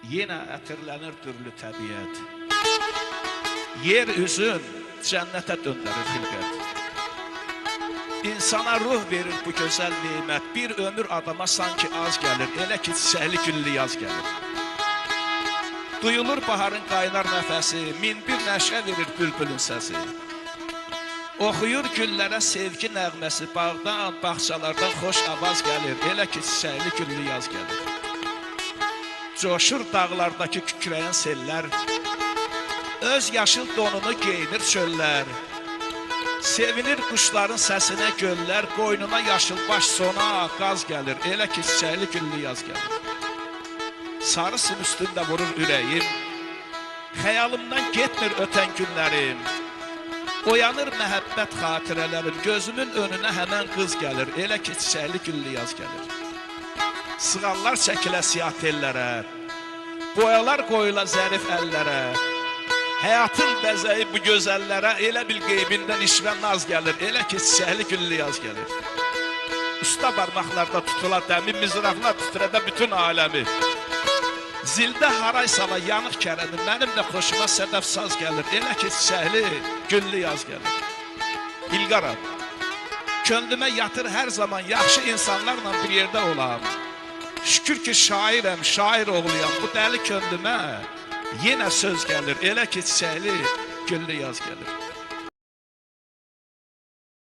Yenə ətirlənir dürlü təbiət. Yer üzün cənnətə döndürür xilqət. İnsana ruh verir bu gözəl nemət. Bir ömür adama sanki az gəlir, elə ki çiçəkli güllü yaz gəlir. Duyulur baharın qaynar nəfəsi, min bir nəşə verir bülbülün səsi. Oxuyur güllərə sevgi nəğməsi, bağdan, bağçalardan xoş avaz gəlir, elə ki çiçəkli güllü yaz gəlir. Coşur dağlardakı kükrəyən sellər, öz yaşıl donunu geyinir çöllər. Sevinir quşların səsinə göllər, qoynuna yaşıl baş sona qaz gəlir, elə ki çiçəkli güllü yaz gəlir. Sarı sim üstündə vurur ürəyim, xəyalımdan getmir ötən günlərim. Oyanır məhəbbət xatirələrim, gözümün önünə həmən qız gəlir, elə ki çiçəkli güllü yaz gəlir. Sığallar çəkilə siyah tellərə, boyalar qoyula zərif əllərə. Həyatın bəzəyi bu gözəllərə, elə bil qeybindən işvə naz gəlir, elə ki çiçəkli güllü yaz gəlir. Usta barmaqlarda tutula dəmi, mizraqlar titrədə bütün aləmi. Zildə haray sala yanıq kərəmi, mənim də xoşuma sədəf saz gəlir, elə ki çiçəkli güllü yaz gəlir. İlqaram, könlümə yatır hər zaman yaxşı insanlarla bir yerdə olam. Şükür ki şairəm, şair oğluyam, bu dəli könlümə yenə söz gəlir, elə ki çiçəkli güllü yaz gəlir.